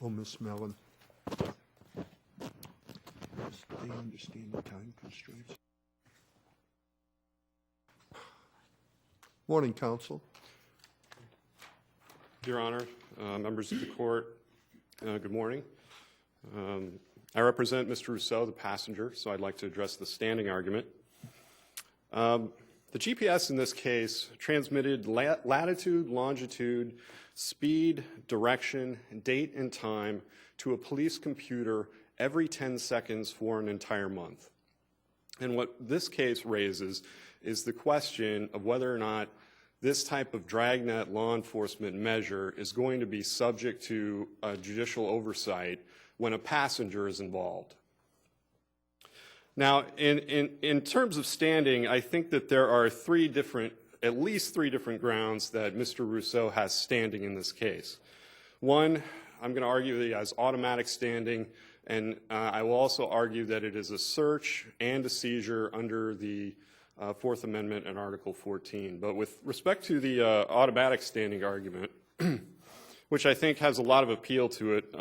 Oh, Ms. Mellon. They understand the time constraints. Morning, counsel. Your Honor, members of the court, good morning. I represent Mr. Rousseau, the passenger, so I'd like to address the standing argument. The GPS in this case transmitted latitude, longitude, speed, direction, date, and time to a police computer every 10 seconds for an entire month. And what this case raises is the question of whether or not this type of dragnet law enforcement measure is going to be subject to judicial oversight when a passenger is involved. Now, in terms of standing, I think that there are at least three different grounds that Mr. Rousseau has standing in this case. One, I'm going to argue that he has automatic standing, and I will also argue that it is a search and a seizure under the Fourth Amendment and Article 14. But with respect to the automatic standing argument, which I think has a lot of appeal to it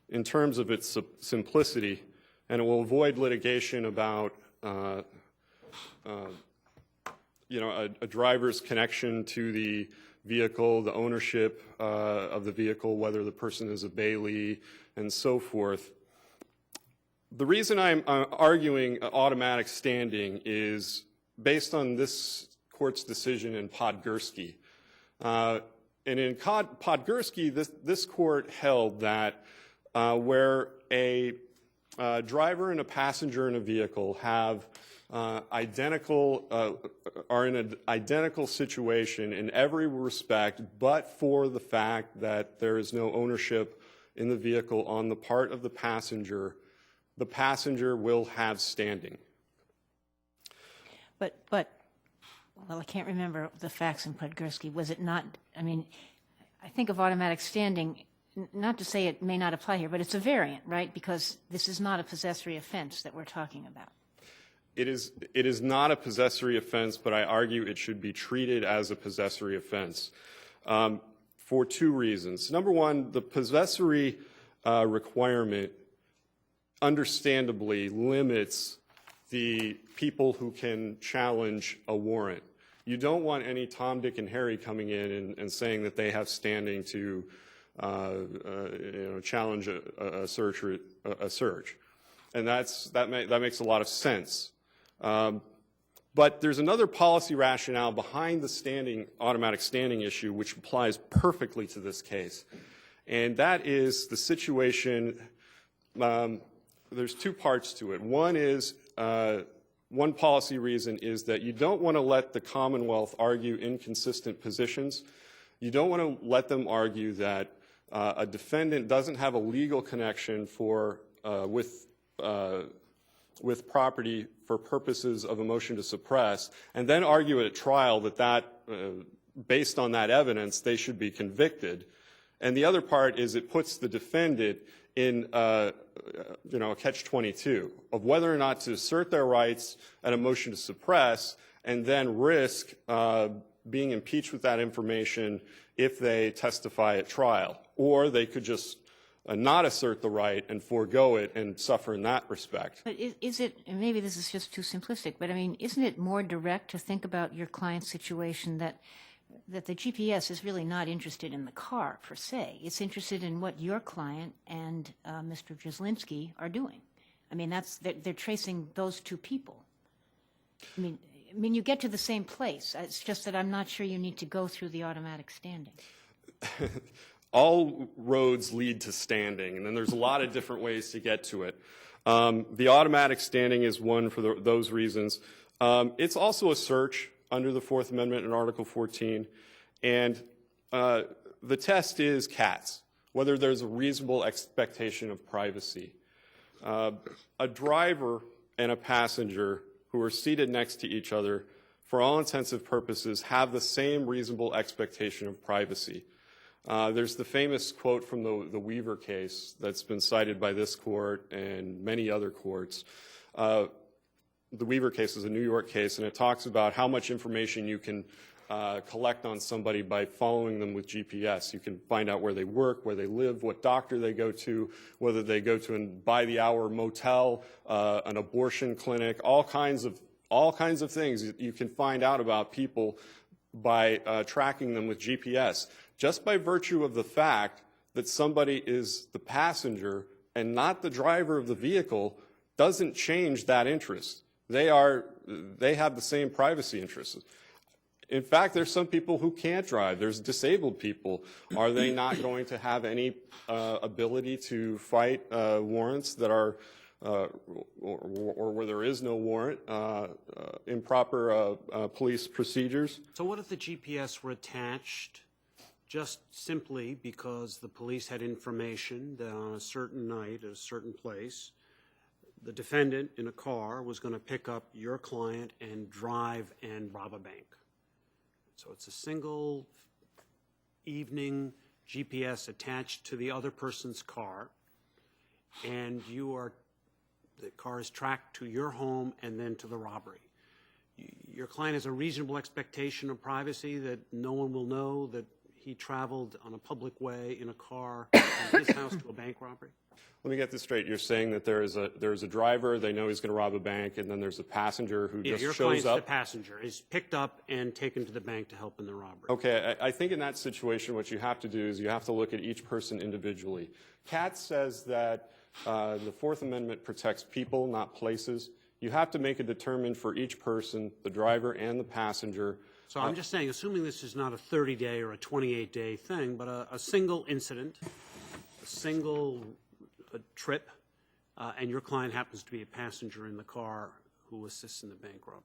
in terms of its simplicity, and it will avoid litigation about a driver's connection to the vehicle, the ownership of the vehicle, whether the person is a bailee, and so forth. The reason I'm arguing automatic standing is based on this court's decision in Podgorski. And in Podgorski, this court held that where a driver and a passenger in a vehicle are in an identical situation in every respect, but for the fact that there is no ownership in the vehicle on the part of the passenger will have standing. But well, I can't remember the facts in Podgorski. Was it not, I mean, I think of automatic standing, not to say it may not apply here, but it's a variant, right? Because this is not a possessory offense that we're talking about. It is not a possessory offense, but I argue it should be treated as a possessory offense for two reasons. Number one, the possessory requirement understandably limits the people who can challenge a warrant. You don't want any Tom, Dick, and Harry coming in and saying that they have standing to challenge a search, and that makes a lot of sense. But there's another policy rationale behind the automatic standing issue which applies perfectly to this case, and that is the situation. There's two parts to it. One policy reason is that you don't want to let the Commonwealth argue inconsistent positions. You don't want to let them argue that a defendant doesn't have a legal connection with property for purposes of a motion to suppress, and then argue at trial that based on that evidence, they should be convicted. And the other part is it puts the defendant in a catch-22 of whether or not to assert their rights at a motion to suppress and then risk being impeached with that information if they testify at trial. Or they could just not assert the right and forego it and suffer in that respect. But is it, and maybe this is just too simplistic, but I mean, isn't it more direct to think about your client's situation that the GPS is really not interested in the car, per se. It's interested in what your client and Mr. Jaslinski are doing. I mean, they're tracing those two people. I mean, you get to the same place. It's just that I'm not sure you need to go through the automatic standing. All roads lead to standing, and then there's a lot of different ways to get to it. The automatic standing is one for those reasons. It's also a search under the Fourth Amendment in Article 14, and the test is CATS, whether there's a reasonable expectation of privacy. A driver and a passenger who are seated next to each other, for all intents and purposes, have the same reasonable expectation of privacy. There's the famous quote from the Weaver case that's been cited by this court and many other courts. The Weaver case is a New York case, and it talks about how much information you can collect on somebody by following them with GPS. You can find out where they work, where they live, what doctor they go to, whether they go to a by-the-hour motel, an abortion clinic, all kinds of things you can find out about people by tracking them with GPS. Just by virtue of the fact that somebody is the passenger and not the driver of the vehicle doesn't change that interest. They have the same privacy interests. In fact, there's some people who can't drive. There's disabled people. Are they not going to have any ability to fight warrants that are, or where there is no warrant, improper police procedures? So what if the GPS were attached just simply because the police had information that on a certain night at a certain place, the defendant in a car was going to pick up your client and drive and rob a bank? So it's a single evening GPS attached to the other person's car, and the car is tracked to your home and then to the robbery. Your client has a reasonable expectation of privacy that no one will know that he traveled on a public way in a car from his house to a bank robbery? Let me get this straight. You're saying that there is a driver, they know he's going to rob a bank, and then there's a passenger who just your shows client's up? the passenger, is picked up and taken to the bank to help in the robbery. Okay, I think in that situation what you have to do is you have to look at each person individually. Katz says that the Fourth Amendment protects people, not places. You have to make a determination for each person, the driver and the passenger. So I'm just saying, assuming this is not a 30-day or a 28-day thing, but a single incident, a single trip, and your client happens to be a passenger in the car who assists in the bank robbery.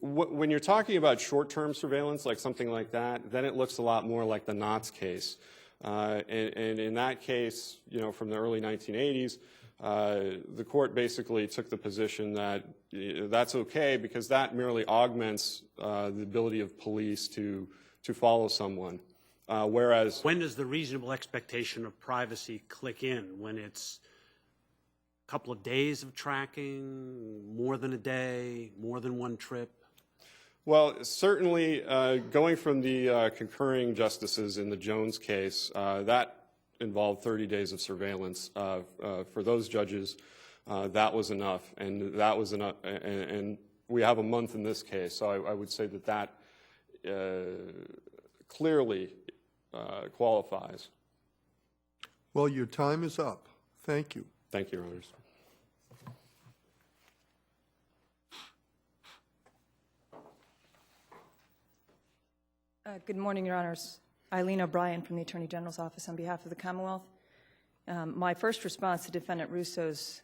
When you're talking about short-term surveillance, like something like that, then it looks a lot more like the Knotts case. And in that case, from the early 1980s, the court basically took the position that that's okay because that merely augments the ability of police to follow someone. Whereas when does the reasonable expectation of privacy click in? When it's a couple of days of tracking, more than a day, more than one trip? Well, certainly going from the concurring justices in the Jones case, that involved 30 days of surveillance. For those judges, that was enough, and that was enough. And we have a month in this case, so I would say that clearly qualifies. Well, your time is up. Thank you. Thank you, Your Honors. Good morning, Your Honors. Eileen O'Brien from the Attorney General's Office on behalf of the Commonwealth. My first response to Defendant Rousseau's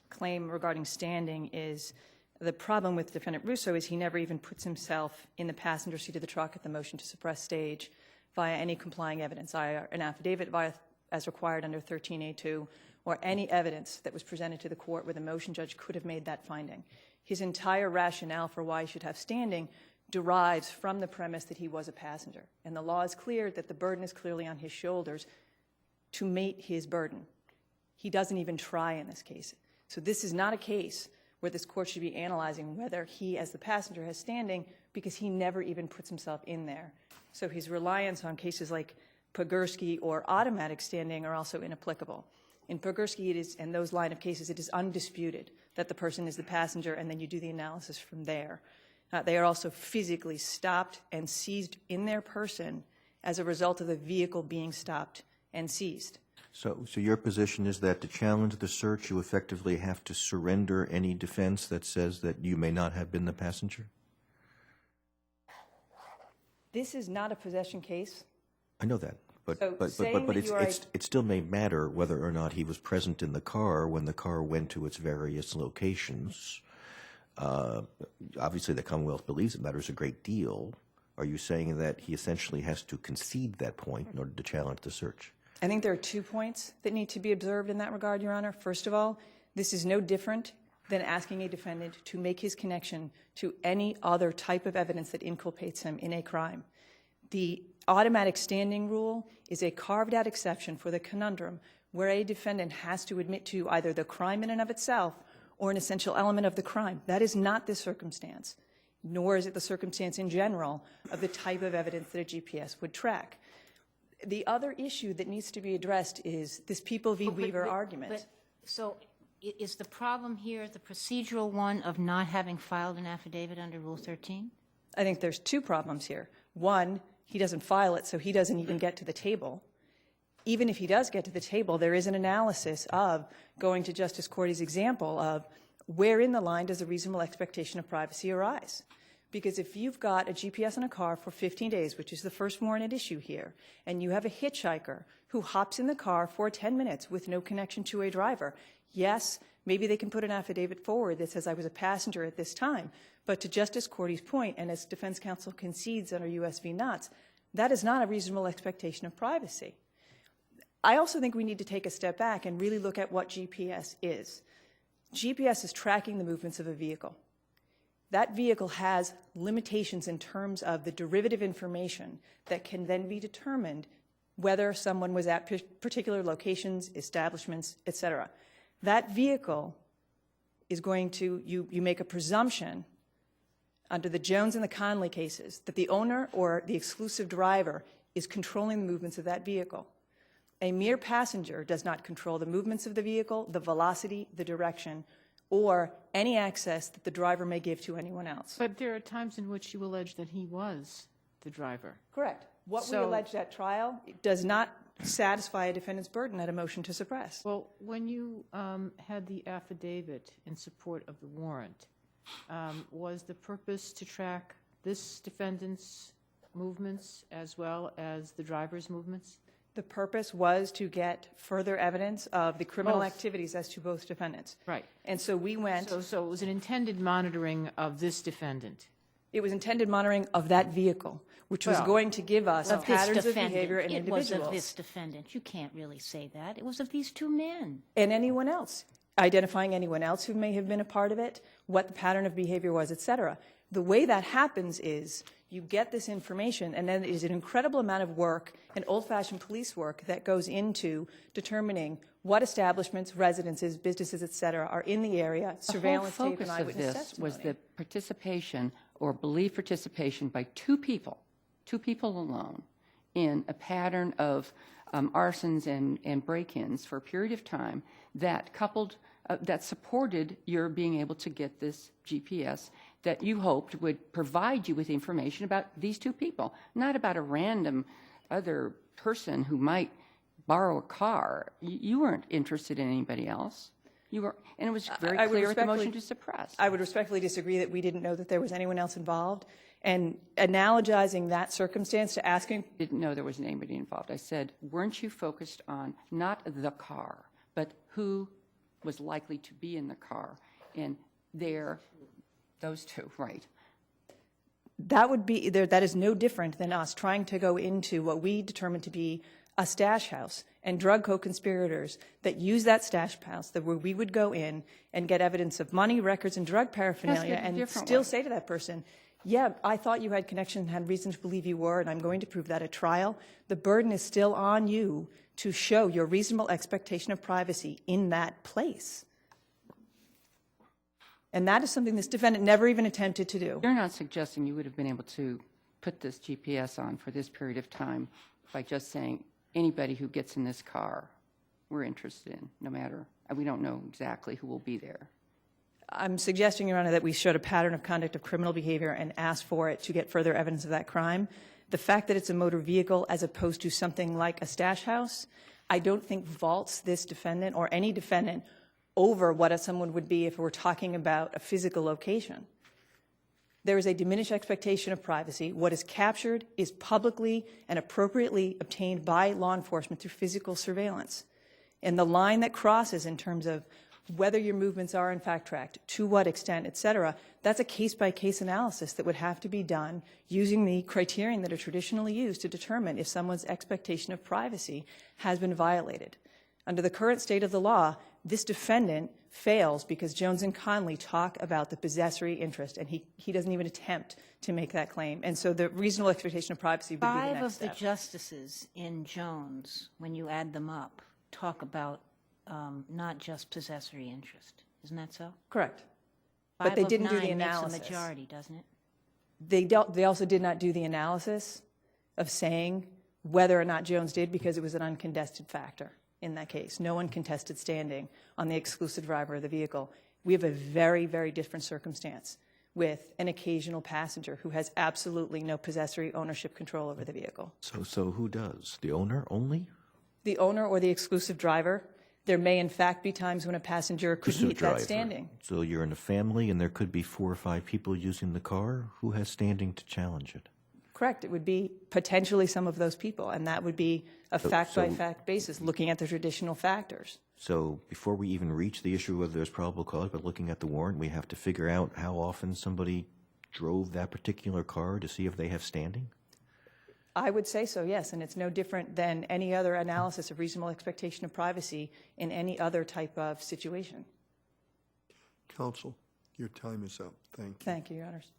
claim regarding standing is the problem with Defendant Rousseau is he never even puts himself in the passenger seat of the truck at the motion to suppress stage via any complying evidence, either an affidavit as required under 13A2 or any evidence that was presented to the court where the motion judge could have made that finding. His entire rationale for why he should have standing derives from the premise that he was a passenger. And the law is clear that the burden is clearly on his shoulders to meet his burden. He doesn't even try in this case. So this is not a case where this court should be analyzing whether he, as the passenger, has standing because he never even puts himself in there. So his reliance on cases like Pogorski or automatic standing are also inapplicable. In Pogorski, it is, and those line of cases, it is undisputed that the person is the passenger, and then you do the analysis from there. They are also physically stopped and seized in their person as a result of the vehicle being stopped and seized. So your position is that to challenge the search, you effectively have to surrender any defense that says that you may not have been the passenger? This is not a possession case. I know that, but So it still may matter whether or not he was present in the car when the car went to its various locations. Obviously, the Commonwealth believes it matters a great deal. Are you saying that he essentially has to concede that point in order to challenge the search? I think there are 2 points that need to be observed in that regard, Your Honor. First of all, this is no different than asking a defendant to make his connection to any other type of evidence that inculpates him in a crime. The automatic standing rule is a carved-out exception for the conundrum where a defendant has to admit to either the crime in and of itself or an essential element of the crime. That is not this circumstance. nor is it the circumstance in general of the type of evidence that a GPS would track. The other issue that needs to be addressed is this People v. Weaver argument. So is the problem here the procedural one of not having filed an affidavit under Rule 13? I think there's two problems here. One, he doesn't file it, so he doesn't even get to the table. Even if he does get to the table, there is an analysis of going to Justice Cordy's example of where in the line does a reasonable expectation of privacy arise? Because if you've got a GPS in a car for 15 days, which is the first warrant at issue here, and you have a hitchhiker who hops in the car for 10 minutes with no connection to a driver, yes, maybe they can put an affidavit forward that says I was a passenger at this time. But to Justice Cordy's point, and as defense counsel concedes under U.S. v. Knotts, that is not a reasonable expectation of privacy. I also think we need to take a step back and really look at what GPS is. GPS is tracking the movements of a vehicle. That vehicle has limitations in terms of the derivative information that can then be determined whether someone was at particular locations, establishments, et cetera. That vehicle is going to, you make a presumption under the Jones and the Conley cases that the owner or the exclusive driver is controlling the movements of that vehicle. A mere passenger does not control the movements of the vehicle, the velocity, the direction, or any access that the driver may give to anyone else. But there are times in which you allege that he was the driver. Correct. What we So- alleged at trial does not satisfy a defendant's burden at a motion to suppress. Well, when you had the affidavit in support of the warrant, was the purpose to track this defendant's movements as well as the driver's movements? The purpose was to get further evidence of the criminal Both. activities as to both defendants. Right. And so we went, So it was an intended monitoring of this defendant. it was intended monitoring of that vehicle, which was Well, going to give us Of this patterns of defendant. behavior in It was individuals. of this defendant. You can't really say that. It was of these two men. And anyone else, identifying anyone else who may have been a part of it, what the pattern of behavior was, et cetera. The way that happens is you get this information, and then there's an incredible amount of work and old-fashioned police work that goes into determining what establishments, residences, businesses, et cetera, are in the area, surveillance The whole tape, and focus of eyewitness this testimony. was the participation or believed participation by two people alone, in a pattern of arsons and break-ins for a period of time that that supported your being able to get this GPS that you hoped would provide you with information about these two people, not about a random other person who might borrow a car. You weren't interested in anybody else. You were, and it was very I would clear at the respectfully- motion to suppress. I would respectfully disagree that we didn't know that there was anyone else involved. And analogizing that circumstance to asking, Didn't know there was anybody involved. I said, weren't you focused on not the car, but who was likely to be in the car? And those two, right. that would be, that is no different than us trying to go into what we determined to be a stash house and drug co-conspirators that use that stash house, that where we would go in and get evidence of money, records, and drug paraphernalia, That's a and different still way. say to that person, yeah, I thought you had connection and had reason to believe you were, and I'm going to prove that at trial. The burden is still on you to show your reasonable expectation of privacy in that place. And that is something this defendant never even attempted to do. You're not suggesting you would have been able to put this GPS on for this period of time by just saying, anybody who gets in this car, we're interested in, no matter, we don't know exactly who will be there. I'm suggesting, Your Honor, that we showed a pattern of conduct of criminal behavior and asked for it to get further evidence of that crime. The fact that it's a motor vehicle as opposed to something like a stash house, I don't think vaults this defendant or any defendant over what someone would be if we're talking about a physical location. There is a diminished expectation of privacy. What is captured is publicly and appropriately obtained by law enforcement through physical surveillance. And the line that crosses in terms of whether your movements are in fact tracked, to what extent, et cetera, that's a case-by-case analysis that would have to be done using the criterion that are traditionally used to determine if someone's expectation of privacy has been violated. Under the current state of the law, this defendant fails because Jones and Conley talk about the possessory interest, and he doesn't even attempt to make that claim. And so the reasonable expectation of privacy would be the Five next of step. the justices in Jones, when you add them up, talk about not just possessory interest. Isn't that so? Correct. But they didn't do the Five of 9 analysis. makes a majority, doesn't it? They also did not do the analysis of saying whether or not Jones did, because it was an uncontested factor in that case. No one contested standing on the exclusive driver of the vehicle. We have a very, very different circumstance with an occasional passenger who has absolutely no possessory ownership control over the vehicle. So who does? The owner only? The owner or the exclusive driver. There may, in fact, be times when a passenger could Exclusive meet driver. that standing. So you're in a family and there could be 4 or 5 people using the car. Who has standing to challenge it? Correct. It would be potentially some of those people, and that would be a fact-by-fact basis, looking at the traditional factors. So before we even reach the issue of whether there's probable cause, but looking at the warrant, we have to figure out how often somebody drove that particular car to see if they have standing? I would say so, yes, and it's no different than any other analysis of reasonable expectation of privacy in any other type of situation. Counsel, your time is up. Thank you. Thank you, Your Honors.